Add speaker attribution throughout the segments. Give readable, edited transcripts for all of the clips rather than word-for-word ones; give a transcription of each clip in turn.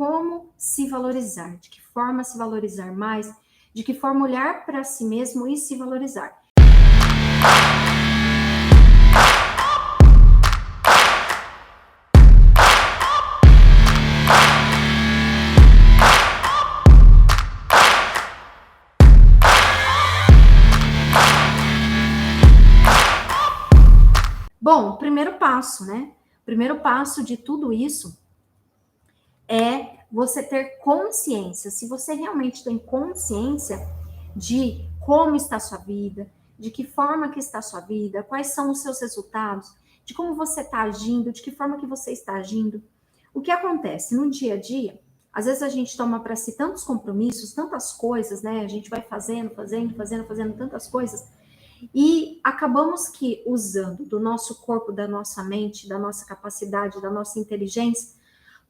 Speaker 1: como se valorizar, de que forma se valorizar mais, de que forma olhar para si mesmo e se valorizar. Bom, primeiro passo, né? Primeiro passo de tudo isso é você ter consciência. Se você realmente tem consciência de como está a sua vida, de que forma que está a sua vida, quais são os seus resultados, de como você está agindo, de que forma que você está agindo. O que acontece no dia a dia? Às vezes a gente toma para si tantos compromissos, tantas coisas, né? A gente vai fazendo tantas coisas e acabamos que usando do nosso corpo, da nossa mente, da nossa capacidade, da nossa inteligência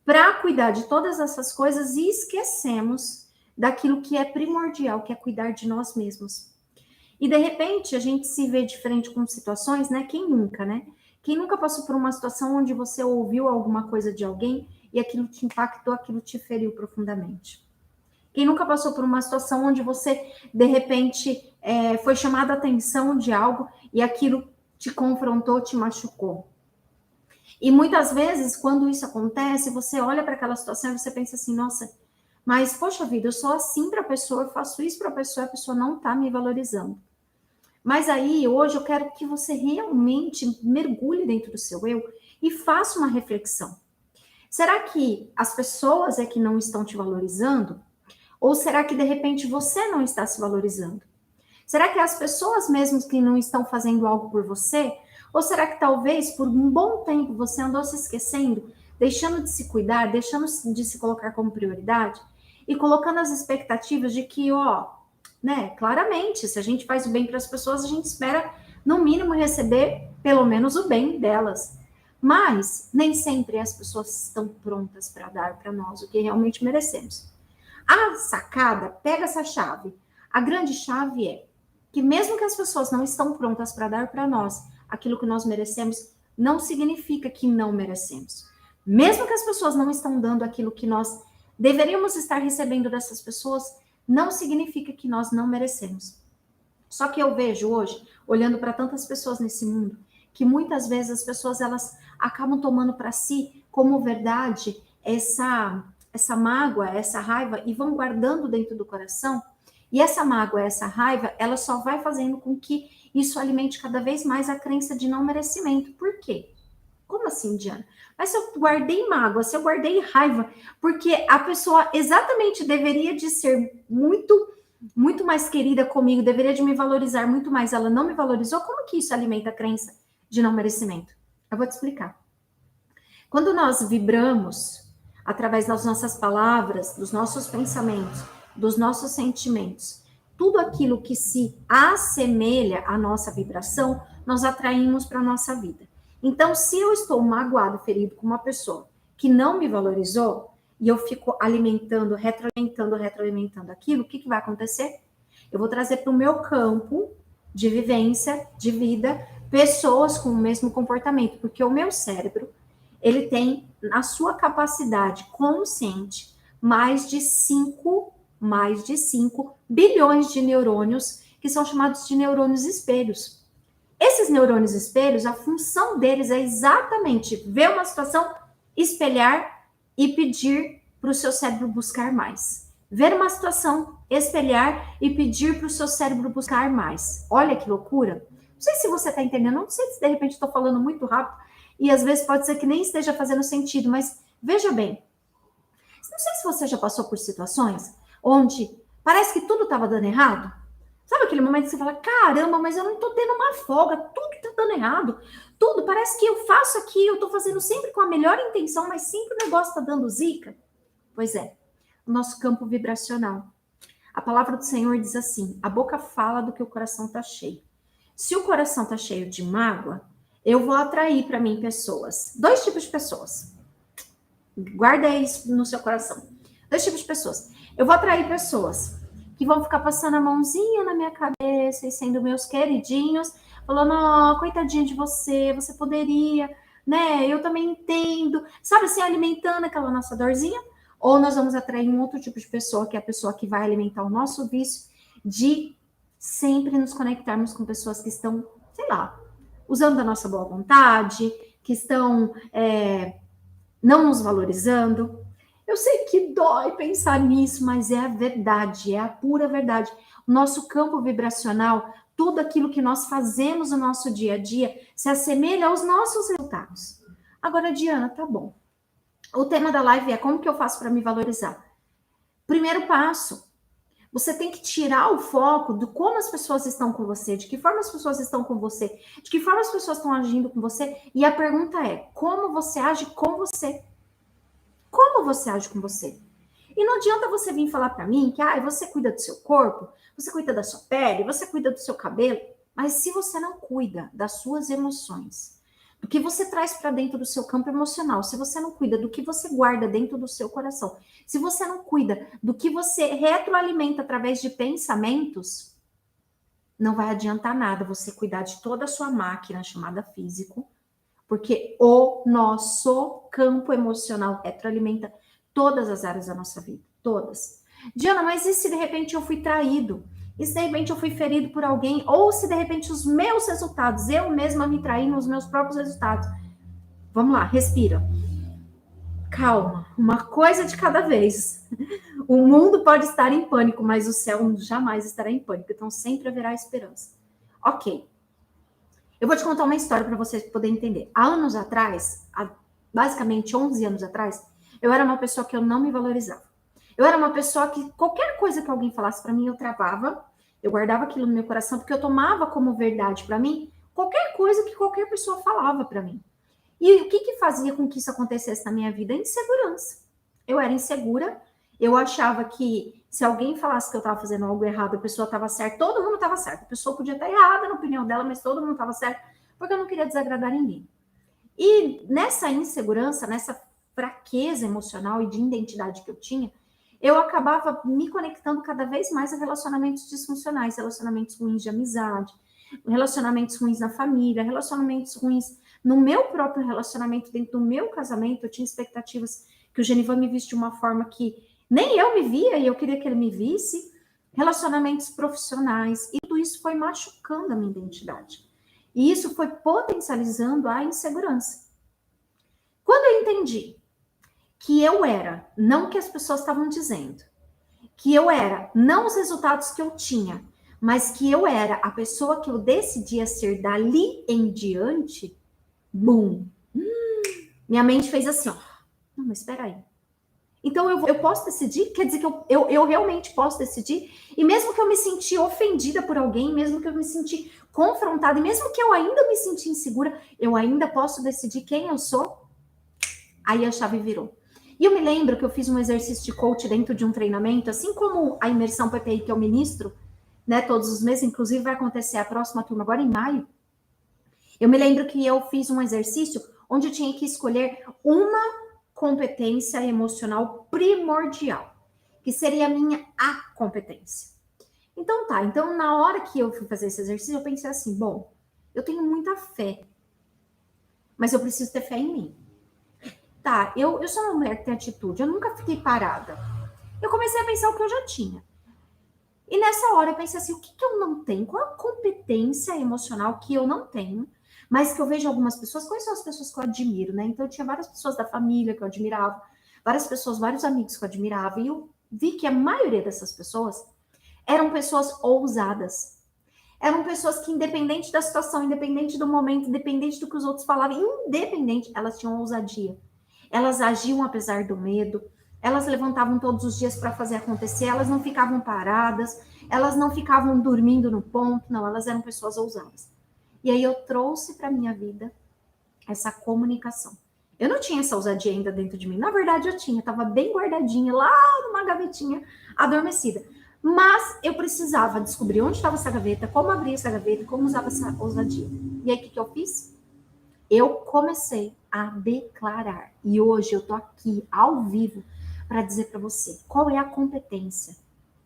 Speaker 1: para cuidar de todas essas coisas e esquecemos daquilo que é primordial, que é cuidar de nós mesmos. E de repente a gente se vê de frente com situações, né? Quem nunca, né? Quem nunca passou por uma situação onde você ouviu alguma coisa de alguém e aquilo te impactou, aquilo te feriu profundamente? Quem nunca passou por uma situação onde você, de repente, foi chamada a atenção de algo e aquilo te confrontou, te machucou? E muitas vezes, quando isso acontece, você olha para aquela situação e você pensa assim, nossa, mas, poxa vida, eu sou assim para a pessoa, eu faço isso para a pessoa não está me valorizando. Mas aí, hoje, eu quero que você realmente mergulhe dentro do seu eu e faça uma reflexão. Será que as pessoas é que não estão te valorizando? Ou será que, de repente, você não está se valorizando? Será que é as pessoas mesmo que não estão fazendo algo por você? Ou será que talvez por um bom tempo você andou se esquecendo, deixando de se cuidar, deixando de se colocar como prioridade e colocando as expectativas de que, né, claramente, se a gente faz o bem para as pessoas, a gente espera, no mínimo, receber pelo menos o bem delas. Mas nem sempre as pessoas estão prontas para dar para nós o que realmente merecemos. A sacada, pega essa chave. A grande chave é que mesmo que as pessoas não estão prontas para dar para nós aquilo que nós merecemos, não significa que não merecemos. Mesmo que as pessoas não estão dando aquilo que nós deveríamos estar recebendo dessas pessoas, não significa que nós não merecemos. Só que eu vejo hoje, olhando para tantas pessoas nesse mundo, que muitas vezes as pessoas elas acabam tomando para si como verdade essa mágoa, essa raiva e vão guardando dentro do coração. E essa mágoa, essa raiva, ela só vai fazendo com que isso alimente cada vez mais a crença de não merecimento. Por quê? Como assim, Diana? Mas se eu guardei mágoa, se eu guardei raiva, porque a pessoa exatamente deveria de ser muito mais querida comigo, deveria de me valorizar muito mais, ela não me valorizou, como que isso alimenta a crença de não merecimento? Eu vou te explicar. Quando nós vibramos através das nossas palavras, dos nossos pensamentos, dos nossos sentimentos, tudo aquilo que se assemelha à nossa vibração, nós atraímos para a nossa vida. Então, se eu estou magoado, ferido com uma pessoa que não me valorizou, e eu fico alimentando, retroalimentando aquilo, o que vai acontecer? Eu vou trazer para o meu campo de vivência, de vida, pessoas com o mesmo comportamento, porque o meu cérebro, ele tem a sua capacidade consciente mais de 5 bilhões de neurônios, que são chamados de neurônios espelhos. Esses neurônios espelhos, a função deles é exatamente ver uma situação, espelhar e pedir para o seu cérebro buscar mais. Ver uma situação, espelhar e pedir para o seu cérebro buscar mais. Olha que loucura. Não sei se você está entendendo, não sei se de repente estou falando muito rápido e às vezes pode ser que nem esteja fazendo sentido, mas veja bem. Não sei se você já passou por situações onde parece que tudo estava dando errado. Sabe aquele momento que você fala, caramba, mas eu não tô tendo uma folga, tudo tá dando errado. Tudo, parece que eu faço aqui, eu tô fazendo sempre com a melhor intenção, mas sempre o negócio tá dando zica. Pois é, o nosso campo vibracional. A palavra do Senhor diz assim, a boca fala do que o coração tá cheio. Se o coração tá cheio de mágoa, eu vou atrair para mim pessoas. 2 tipos de pessoas. Guarda isso no seu coração. 2 tipos de pessoas. Eu vou atrair pessoas que vão ficar passando a mãozinha na minha cabeça e sendo meus queridinhos, falando, coitadinha de você, você poderia, né? Eu também entendo. Sabe assim, alimentando aquela nossa dorzinha? ou nós vamos atrair um outro tipo de pessoa, que é a pessoa que vai alimentar o nosso vício de sempre nos conectarmos com pessoas que estão, sei lá, usando da nossa boa vontade, que estão não nos valorizando. Eu sei que dói pensar nisso, mas é a verdade, é a pura verdade. O nosso campo vibracional, tudo aquilo que nós fazemos no nosso dia a dia, se assemelha aos nossos resultados. Agora, Diana, tá bom. O tema da live é como que eu faço para me valorizar? Primeiro passo, você tem que tirar o foco do como as pessoas estão com você, de que forma as pessoas estão com você, de que forma as pessoas estão agindo com você. E a pergunta é, como você age com você? Como você age com você? E não adianta você vir falar para mim que você cuida do seu corpo, você cuida da sua pele, você cuida do seu cabelo, mas se você não cuida das suas emoções, do que você traz para dentro do seu campo emocional, se você não cuida do que você guarda dentro do seu coração, se você não cuida do que você retroalimenta através de pensamentos, não vai adiantar nada você cuidar de toda a sua máquina chamada físico, porque o nosso campo emocional retroalimenta todas as áreas da nossa vida, todas. Diana, mas e se de repente eu fui traído? E se de repente eu fui ferido por alguém? Ou se de repente os meus resultados, eu mesma me traí nos meus próprios resultados? Vamos lá, respira. Calma, uma coisa de cada vez. O mundo pode estar em pânico, mas o céu jamais estará em pânico. Então sempre haverá esperança. Ok. Eu vou te contar uma história para você poder entender. Há anos atrás, basicamente 11 anos atrás, eu era uma pessoa que eu não me valorizava. Eu era uma pessoa que qualquer coisa que alguém falasse para mim, eu travava, eu guardava aquilo no meu coração, porque eu tomava como verdade para mim qualquer coisa que qualquer pessoa falava para mim. E o que fazia com que isso acontecesse na minha vida? Insegurança. Eu era insegura, eu achava que se alguém falasse que eu estava fazendo algo errado, a pessoa estava certa, todo mundo estava certo. A pessoa podia estar errada na opinião dela, mas todo mundo estava certo, porque eu não queria desagradar ninguém. E nessa insegurança, nessa fraqueza emocional e de identidade que eu tinha, eu acabava me conectando cada vez mais a relacionamentos disfuncionais, relacionamentos ruins de amizade, relacionamentos ruins na família, relacionamentos ruins no meu próprio relacionamento, dentro do meu casamento. Eu tinha expectativas que o Genivan me visse de uma forma que nem eu me via e eu queria que ele me visse, relacionamentos profissionais, e tudo isso foi machucando a minha identidade. E isso foi potencializando a insegurança. Quando eu entendi que eu era, não o que as pessoas estavam dizendo, que eu era, não os resultados que eu tinha, mas que eu era a pessoa que eu decidia ser dali em diante, bum! Minha mente fez assim, ó. Não, mas espera aí. Então eu posso decidir? Quer dizer que eu realmente posso decidir? E mesmo que eu me senti ofendida por alguém, mesmo que eu me senti confrontada, e mesmo que eu ainda me senti insegura, eu ainda posso decidir quem eu sou? Aí a chave virou. E eu me lembro que eu fiz um exercício de coach dentro de um treinamento, assim como a imersão PPI que eu ministro, né, todos os meses, inclusive vai acontecer a próxima turma agora em maio. Eu me lembro que eu fiz um exercício onde eu tinha que escolher uma competência emocional primordial, que seria a minha competência. Então tá, então na hora que eu fui fazer esse exercício, eu pensei assim, bom, eu tenho muita fé, mas eu preciso ter fé em mim. Tá, eu sou uma mulher que tem atitude, eu nunca fiquei parada. Eu comecei a pensar o que eu já tinha. E nessa hora eu pensei assim, o que eu não tenho? Qual a competência emocional que eu não tenho, mas que eu vejo algumas pessoas? Quais são as pessoas que eu admiro, né? Então eu tinha várias pessoas da família que eu admirava, várias pessoas, vários amigos que eu admirava, e eu vi que a maioria dessas pessoas eram pessoas ousadas. Eram pessoas que, independente da situação, independente do momento, independente do que os outros falavam, independente, elas tinham ousadia. Elas agiam apesar do medo, elas levantavam todos os dias para fazer acontecer, elas não ficavam paradas, elas não ficavam dormindo no ponto, não, elas eram pessoas ousadas. E aí eu trouxe para minha vida essa comunicação. Eu não tinha essa ousadia ainda dentro de mim, na verdade eu tinha, estava bem guardadinha lá numa gavetinha adormecida. Mas eu precisava descobrir onde estava essa gaveta, como abrir essa gaveta, como usava essa ousadia. E aí o que eu fiz? Eu comecei a declarar. E hoje eu tô aqui ao vivo para dizer para você qual é a competência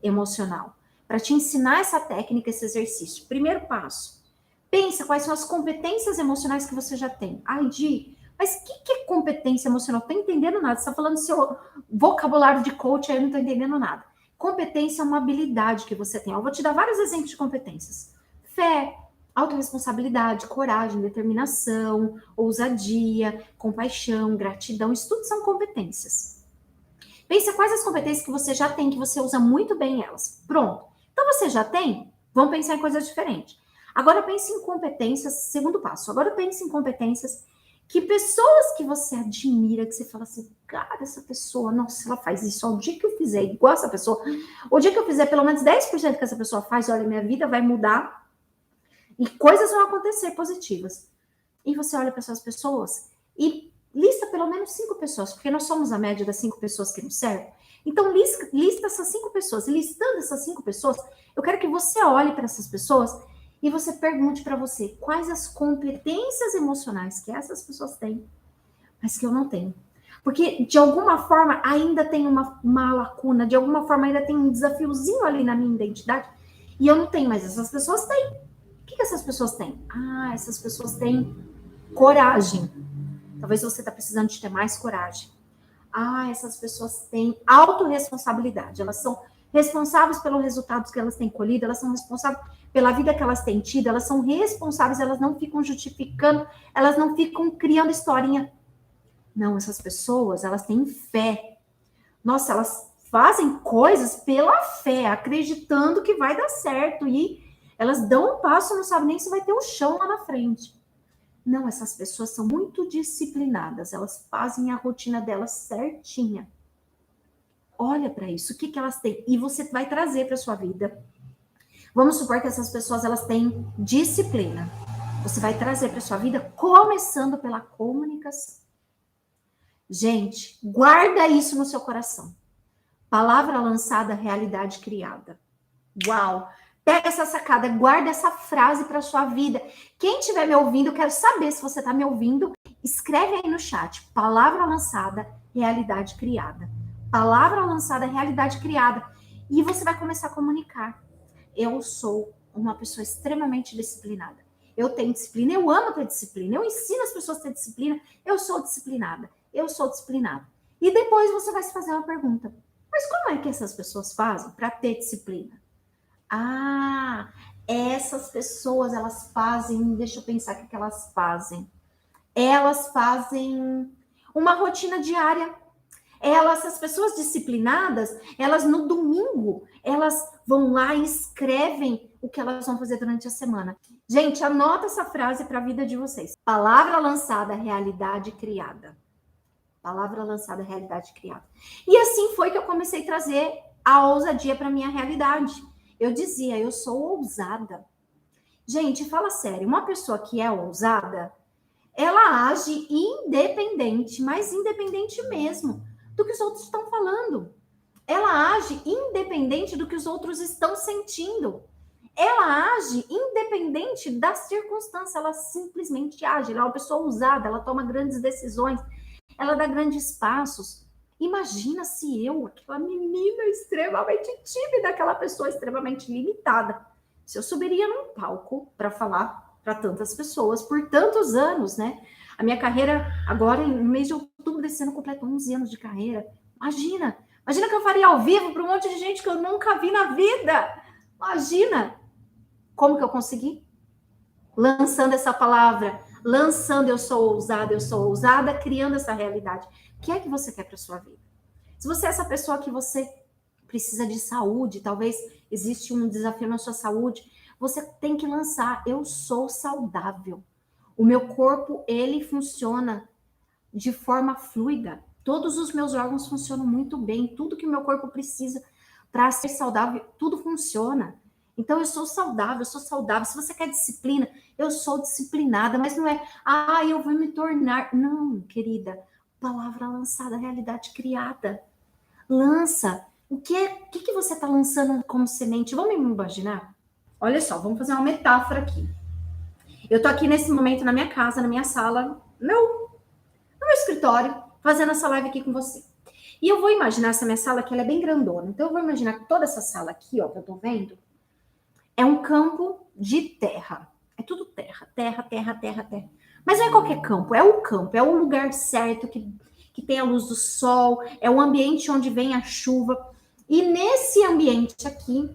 Speaker 1: emocional. Para te ensinar essa técnica, esse exercício. Primeiro passo. Pensa quais são as competências emocionais que você já tem. Ai, Di, Mas o que é competência emocional? Não tô entendendo nada. Você tá falando seu vocabulário de coach, aí eu não tô entendendo nada. Competência é uma habilidade que você tem. Eu vou te dar vários exemplos de competências. Fé, autorresponsabilidade, coragem, determinação, ousadia, compaixão, gratidão. Isso tudo são competências. Pensa quais as competências que você já tem, que você usa muito bem elas. Pronto. Então você já tem? Vamos pensar em coisas diferentes. Agora pense em competências, segundo passo. Agora pense em competências que pessoas que você admira, que você fala assim, cara, essa pessoa, nossa, ela faz isso. O dia que eu fizer igual essa pessoa, o dia que eu fizer pelo menos 10% que essa pessoa faz, olha, minha vida vai mudar e coisas vão acontecer positivas. E você olha para essas pessoas e lista pelo menos 5 pessoas, porque nós somos a média das 5 pessoas que nos servem. Então, lista essas 5 pessoas. E listando essas 5 pessoas, eu quero que você olhe para essas pessoas e você pergunte para você quais as competências emocionais que essas pessoas têm, mas que eu não tenho. Porque, de alguma forma, ainda tem uma lacuna, de alguma forma, ainda tem um desafiozinho ali na minha identidade, e eu não tenho, mas essas pessoas têm. O que essas pessoas têm? Ah, essas pessoas têm coragem. Talvez você está precisando de ter mais coragem. Ah, essas pessoas têm autorresponsabilidade. Elas são responsáveis pelos resultados que elas têm colhido, elas são responsáveis pela vida que elas têm tido, elas são responsáveis, elas não ficam justificando, elas não ficam criando historinha. Não, essas pessoas, elas têm fé. Nossa, elas fazem coisas pela fé, acreditando que vai dar certo. E elas dão um passo, não sabem nem se vai ter um chão lá na frente. Não, essas pessoas são muito disciplinadas, elas fazem a rotina delas certinha. Olha para isso, o que elas têm? E você vai trazer para sua vida. Vamos supor que essas pessoas elas têm disciplina. Você vai trazer para sua vida, começando pela comunicação. Gente, guarda isso no seu coração. Palavra lançada, realidade criada. Uau! Pega essa sacada, guarda essa frase para sua vida. Quem estiver me ouvindo, eu quero saber se você está me ouvindo. Escreve aí no chat. Palavra lançada, realidade criada. Palavra lançada, realidade criada. E você vai começar a comunicar. Eu sou uma pessoa extremamente disciplinada. Eu tenho disciplina, eu amo ter disciplina. Eu ensino as pessoas a ter disciplina. Eu sou disciplinada. Eu sou disciplinada. E depois você vai se fazer uma pergunta. Mas como é que essas pessoas fazem para ter disciplina? Ah, essas pessoas, elas fazem, deixa eu pensar o que elas fazem. Elas fazem uma rotina diária. Essas pessoas disciplinadas, elas no domingo, elas vão lá e escrevem o que elas vão fazer durante a semana. Gente, anota essa frase para a vida de vocês. Palavra lançada, realidade criada. Palavra lançada, realidade criada. E assim foi que eu comecei a trazer a ousadia para minha realidade. Eu dizia, eu sou ousada. Gente, fala sério, uma pessoa que é ousada, ela age independente, mas independente mesmo do que os outros estão falando. Ela age independente do que os outros estão sentindo. Ela age independente da circunstância, ela simplesmente age. Ela é uma pessoa ousada, ela toma grandes decisões, ela dá grandes passos. Imagina se eu, aquela menina extremamente tímida, aquela pessoa extremamente limitada, se eu subiria num palco para falar para tantas pessoas por tantos anos, né? A minha carreira, agora, no mês de outubro desse ano, completou 11 anos de carreira. Imagina que eu faria ao vivo para um monte de gente que eu nunca vi na vida. Imagina como que eu consegui? Lançando essa palavra, lançando eu sou ousada, criando essa realidade. O que é que você quer para sua vida? Se você é essa pessoa que você precisa de saúde, talvez existe um desafio na sua saúde, você tem que lançar eu sou saudável. O meu corpo, ele funciona de forma fluida. Todos os meus órgãos funcionam muito bem, tudo que o meu corpo precisa para ser saudável, tudo funciona. Então, eu sou saudável, eu sou saudável. Se você quer disciplina, eu sou disciplinada, mas não é, eu vou me tornar. Não, querida, palavra lançada, realidade criada. Lança. O que você está lançando como semente? Vamos imaginar? Olha só, vamos fazer uma metáfora aqui. Eu tô aqui nesse momento na minha casa, na minha sala, no meu escritório, fazendo essa live aqui com você. E eu vou imaginar essa minha sala, que ela é bem grandona. Então, eu vou imaginar que toda essa sala aqui, ó, que eu tô vendo, é um campo de terra. É tudo terra, terra, terra, terra, terra. Mas não é qualquer campo, é o lugar certo que tem a luz do sol, é o ambiente onde vem a chuva. E nesse ambiente aqui,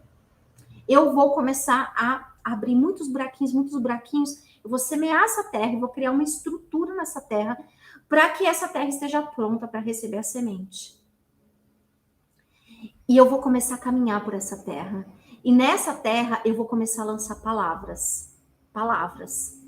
Speaker 1: eu vou começar a abrir muitos buraquinhos. Eu vou semear essa terra, eu vou criar uma estrutura nessa terra para que essa terra esteja pronta para receber a semente. E eu vou começar a caminhar por essa terra. E nessa terra eu vou começar a lançar palavras. Palavras.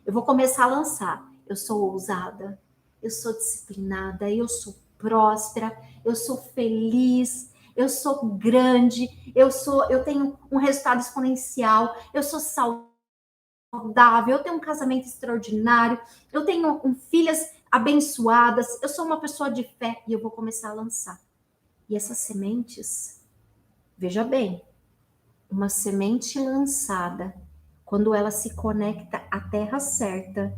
Speaker 1: Eu vou começar a lançar. Eu sou ousada, eu sou disciplinada, eu sou próspera, eu sou feliz, eu sou grande, eu tenho um resultado exponencial, eu sou saudável, eu tenho um casamento extraordinário, eu tenho filhas abençoadas, eu sou uma pessoa de fé e eu vou começar a lançar. E essas sementes, veja bem, uma semente lançada, quando ela se conecta à terra certa,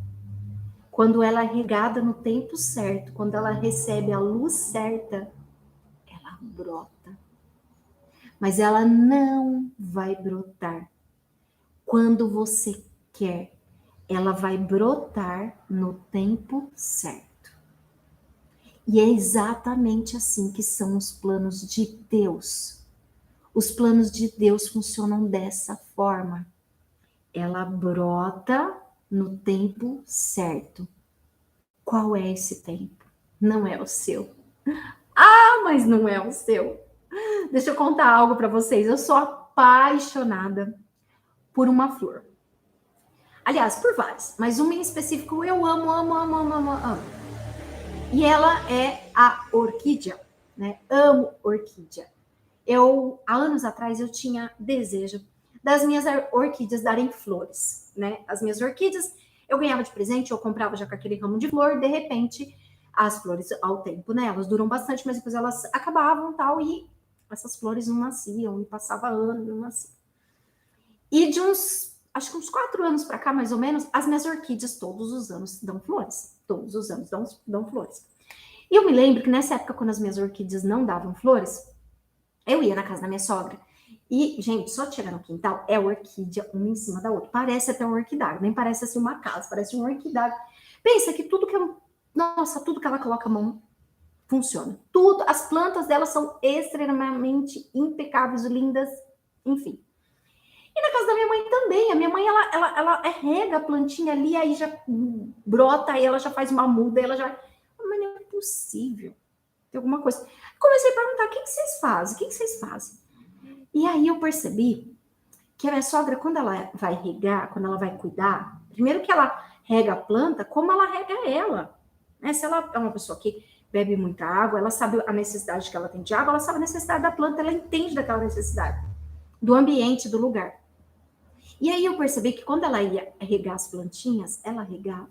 Speaker 1: quando ela é regada no tempo certo, quando ela recebe a luz certa, ela brota. Mas ela não vai brotar quando você quer. Ela vai brotar no tempo certo. E é exatamente assim que são os planos de Deus. Os planos de Deus funcionam dessa forma. Ela brota no tempo certo. Qual é esse tempo? Não é o seu. Ah, mas não é o seu. Deixa eu contar algo para vocês. Eu sou apaixonada por uma flor. Aliás, por várias, mas uma em específico eu amo. E ela é a orquídea, né? Amo orquídea. Há anos atrás, eu tinha desejo das minhas orquídeas darem flores, né? As minhas orquídeas, eu ganhava de presente, eu comprava já com aquele ramo de flor, de repente, as flores, ao tempo, né? Elas duram bastante, mas depois elas acabavam tal, e essas flores não nasciam, e passava ano, não nascia. E de acho que uns 4 anos para cá, mais ou menos, as minhas orquídeas todos os anos dão flores. Todos os anos dão flores. E eu me lembro que nessa época, quando as minhas orquídeas não davam flores, eu ia na casa da minha sogra. E, gente, só chegar no quintal é orquídea uma em cima da outra. Parece até um orquidário, nem parece assim uma casa, parece um orquidário. Pensa que tudo que tudo que ela coloca a mão funciona. Tudo, as plantas dela são extremamente impecáveis, lindas, enfim. E na casa da minha mãe também. A minha mãe, ela rega a plantinha ali, aí já brota, aí ela já faz uma muda, ela já... Mas não é possível. Tem alguma coisa. Comecei a perguntar, o que vocês fazem? O que vocês fazem? E aí eu percebi que a minha sogra, quando ela vai regar, quando ela vai cuidar, primeiro que ela rega a planta, como ela rega ela. Né? Se ela é uma pessoa que bebe muita água, ela sabe a necessidade que ela tem de água, ela sabe a necessidade da planta, ela entende daquela necessidade, do ambiente, do lugar. E aí eu percebi que quando ela ia regar as plantinhas, ela regava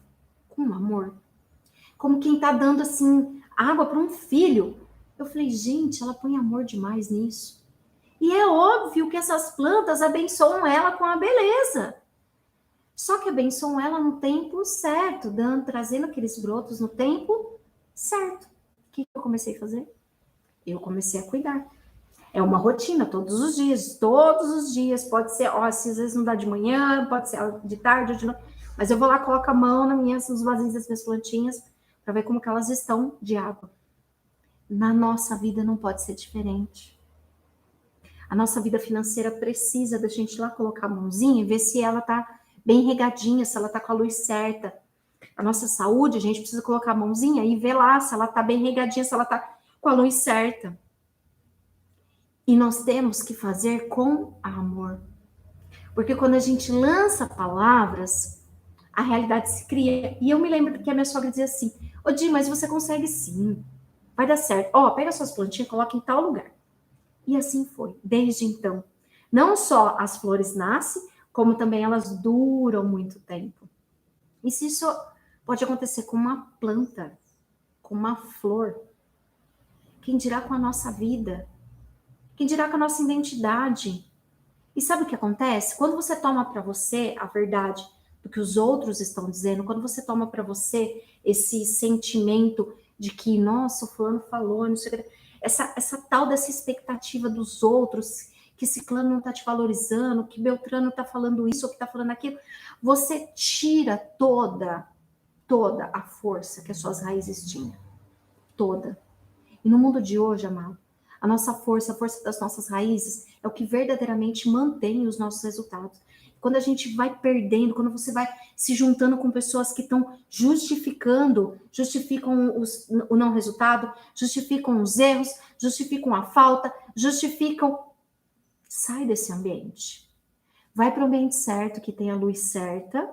Speaker 1: com amor. Como quem tá dando, assim, água para um filho. Eu falei, gente, ela põe amor demais nisso. E é óbvio que essas plantas abençoam ela com a beleza. Só que abençoam ela no tempo certo, trazendo aqueles brotos no tempo certo. O que eu comecei a fazer? Eu comecei a cuidar. É uma rotina, todos os dias. Pode ser, se às vezes não dá de manhã, pode ser de tarde ou de noite. Mas eu vou lá, coloco a mão nos vasinhos das minhas plantinhas para ver como que elas estão de água. Na nossa vida não pode ser diferente. A nossa vida financeira precisa da gente ir lá colocar a mãozinha e ver se ela tá bem regadinha, se ela tá com a luz certa. A nossa saúde, a gente precisa colocar a mãozinha e ver lá se ela tá bem regadinha, se ela tá com a luz certa. E nós temos que fazer com amor. Porque quando a gente lança palavras, a realidade se cria. E eu me lembro que a minha sogra dizia assim, ô Di, mas você consegue sim, vai dar certo. Pega suas plantinhas e coloca em tal lugar. E assim foi, desde então. Não só as flores nascem, como também elas duram muito tempo. E se isso pode acontecer com uma planta, com uma flor, quem dirá com a nossa vida? Quem dirá com a nossa identidade? E sabe o que acontece? Quando você toma para você a verdade do que os outros estão dizendo, quando você toma para você esse sentimento de que, nossa, o fulano falou, não sei o que, essa tal dessa expectativa dos outros, que ciclano não está te valorizando, que Beltrano está falando isso ou que está falando aquilo, você tira toda toda a força que as suas raízes tinham. Toda. E no mundo de hoje, amado, a nossa força, a força das nossas raízes, é o que verdadeiramente mantém os nossos resultados. Quando a gente vai perdendo, quando você vai se juntando com pessoas que estão justificam o não resultado, justificam os erros, justificam a falta, sai desse ambiente. Vai para o ambiente certo, que tem a luz certa,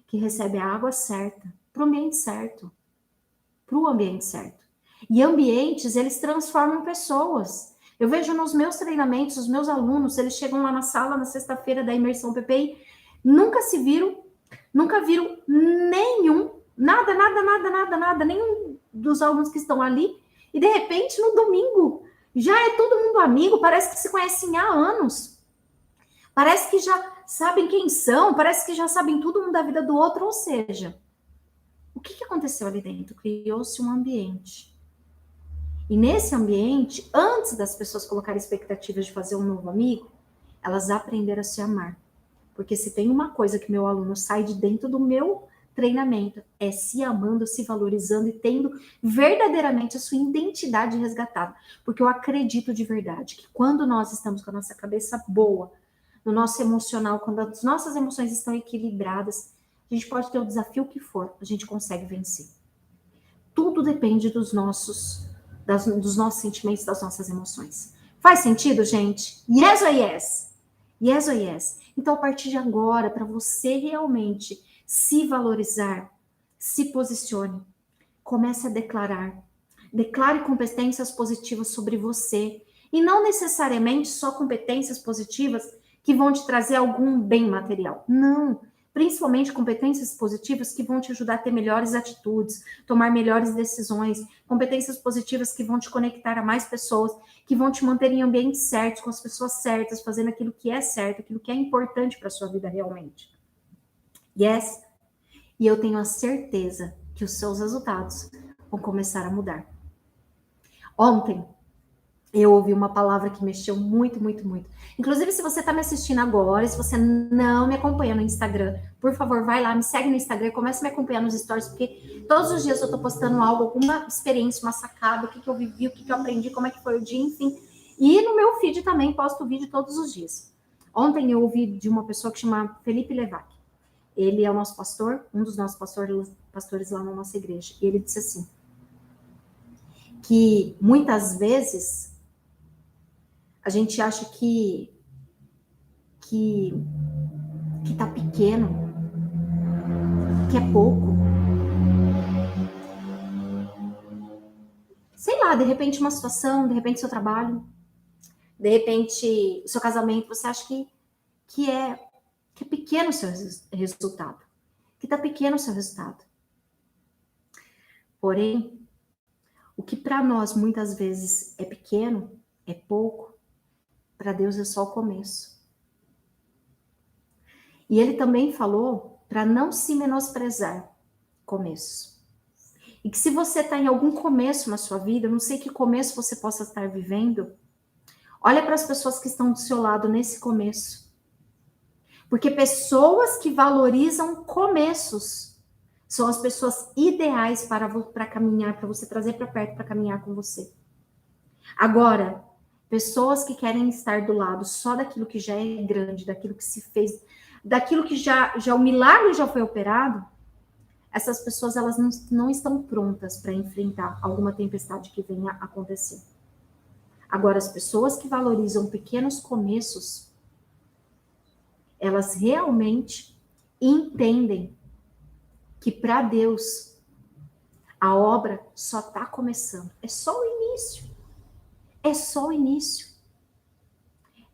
Speaker 1: que recebe a água certa, para o ambiente certo. Para o ambiente certo. E ambientes, eles transformam pessoas. Eu vejo nos meus treinamentos, os meus alunos, eles chegam lá na sala na sexta-feira da imersão PPI, nunca viram nenhum dos alunos que estão ali, e de repente, no domingo, já é todo mundo amigo, parece que se conhecem há anos. Parece que já sabem quem são, parece que já sabem tudo um da vida do outro, ou seja, o que aconteceu ali dentro? Criou-se um ambiente. E nesse ambiente, antes das pessoas colocarem expectativas de fazer um novo amigo, elas aprenderam a se amar. Porque se tem uma coisa que meu aluno sai de dentro do meu treinamento, é se amando, se valorizando e tendo verdadeiramente a sua identidade resgatada. Porque eu acredito de verdade que quando nós estamos com a nossa cabeça boa, no nosso emocional, quando as nossas emoções estão equilibradas, a gente pode ter o desafio que for, a gente consegue vencer. Tudo depende dos nossos sentimentos, das nossas emoções. Faz sentido, gente? Yes or yes? Yes or yes? Então, a partir de agora, para você realmente se valorizar, se posicione, comece a declarar. Declare competências positivas sobre você. E não necessariamente só competências positivas que vão te trazer algum bem material. Não. Principalmente competências positivas que vão te ajudar a ter melhores atitudes, tomar melhores decisões, competências positivas que vão te conectar a mais pessoas, que vão te manter em ambientes certos, com as pessoas certas, fazendo aquilo que é certo, aquilo que é importante para a sua vida realmente. Yes? E eu tenho a certeza que os seus resultados vão começar a mudar. Ontem, eu ouvi uma palavra que mexeu muito, muito, muito. Inclusive, se você está me assistindo agora, se você não me acompanha no Instagram, por favor, vai lá, me segue no Instagram, comece a me acompanhar nos stories, porque todos os dias eu estou postando algo, alguma experiência, uma sacada, o que eu vivi, o que eu aprendi, como é que foi o dia, enfim. E no meu feed também posto vídeo todos os dias. Ontem eu ouvi de uma pessoa que chama Felipe Levac. Ele é o nosso pastor, um dos nossos pastores lá na nossa igreja. E ele disse assim, que muitas vezes a gente acha que tá pequeno, que é pouco. Sei lá, de repente uma situação, de repente seu trabalho, de repente o seu casamento, você acha que é pequeno o seu resultado, que tá pequeno o seu resultado. Porém, o que para nós muitas vezes é pequeno, é pouco, para Deus é só o começo. E ele também falou para não se menosprezar começo. E que se você está em algum começo na sua vida, eu não sei que começo você possa estar vivendo, olha para as pessoas que estão do seu lado nesse começo. Porque pessoas que valorizam começos são as pessoas ideais para caminhar, para você trazer para perto, para caminhar com você. Agora, pessoas que querem estar do lado só daquilo que já é grande, daquilo que se fez, daquilo que já o milagre já foi operado, essas pessoas elas não estão prontas para enfrentar alguma tempestade que venha a acontecer. Agora, as pessoas que valorizam pequenos começos, elas realmente entendem que para Deus a obra só está começando. É só o início. É só o início.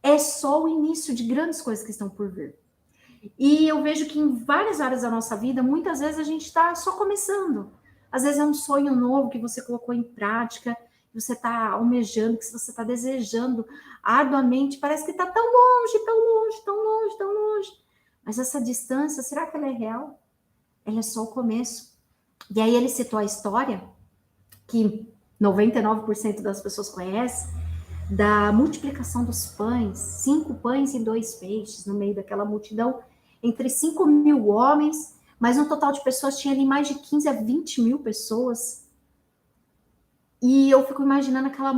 Speaker 1: É só o início de grandes coisas que estão por vir. E eu vejo que em várias áreas da nossa vida, muitas vezes a gente está só começando. Às vezes é um sonho novo que você colocou em prática, que você está almejando, que você está desejando arduamente. Parece que está tão longe, tão longe, tão longe, tão longe. Mas essa distância, será que ela é real? Ela é só o começo. E aí ele citou a história, que 99% das pessoas conhecem, da multiplicação dos pães, 5 pães e 2 peixes, no meio daquela multidão, entre 5.000 homens, Mas no total de pessoas tinha ali mais de 15 a 20 mil pessoas. E eu fico imaginando naquela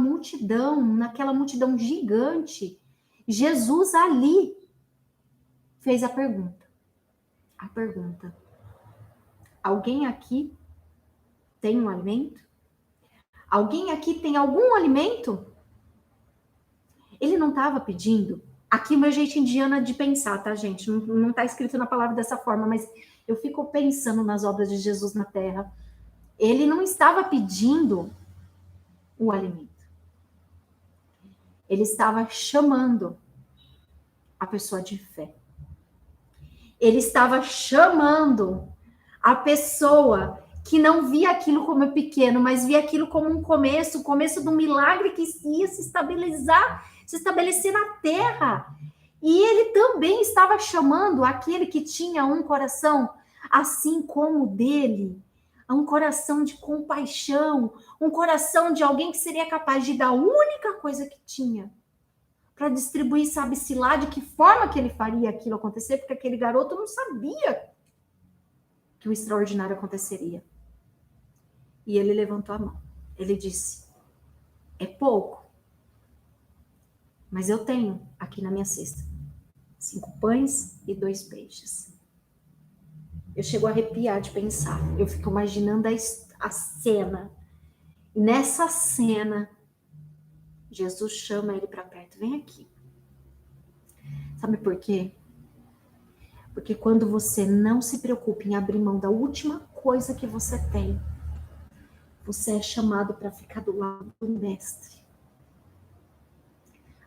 Speaker 1: multidão gigante, Jesus ali fez a pergunta. Alguém aqui tem um alimento? Alguém aqui tem algum alimento? Ele não estava pedindo. Aqui o meu jeito indiana de pensar, tá, gente? Não está escrito na palavra dessa forma, mas eu fico pensando nas obras de Jesus na terra. Ele não estava pedindo o alimento. Ele estava chamando a pessoa de fé. Ele estava chamando a pessoa que não via aquilo como pequeno, mas via aquilo como um começo, o começo de um milagre que ia se estabelecer na terra. E ele também estava chamando aquele que tinha um coração assim como o dele, um coração de compaixão, um coração de alguém que seria capaz de dar a única coisa que tinha para distribuir, sabe-se lá de que forma que ele faria aquilo acontecer, porque aquele garoto não sabia que o extraordinário aconteceria. E ele levantou a mão. Ele disse: é pouco, mas eu tenho aqui na minha cesta 5 pães e 2 peixes. Eu chego a arrepiar de pensar. Eu fico imaginando a cena. E nessa cena, Jesus chama ele para perto. Vem aqui. Sabe por quê? Porque quando você não se preocupa em abrir mão da última coisa que você tem, você é chamado para ficar do lado do mestre.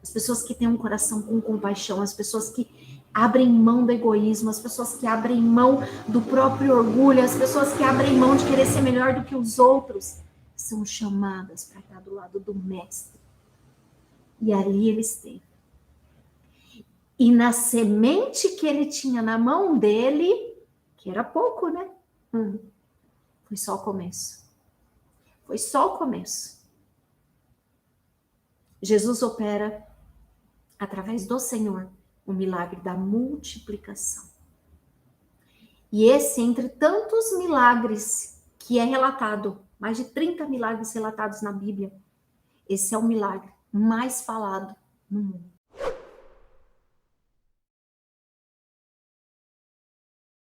Speaker 1: As pessoas que têm um coração com compaixão, as pessoas que abrem mão do egoísmo, as pessoas que abrem mão do próprio orgulho, as pessoas que abrem mão de querer ser melhor do que os outros, são chamadas para estar do lado do mestre. E ali ele esteve. E na semente que ele tinha na mão dele, que era pouco, né? Foi só o começo. Foi só o começo. Jesus opera, através do Senhor, o milagre da multiplicação. E esse, entre tantos milagres que é relatado, mais de 30 milagres relatados na Bíblia, esse é o milagre mais falado no mundo.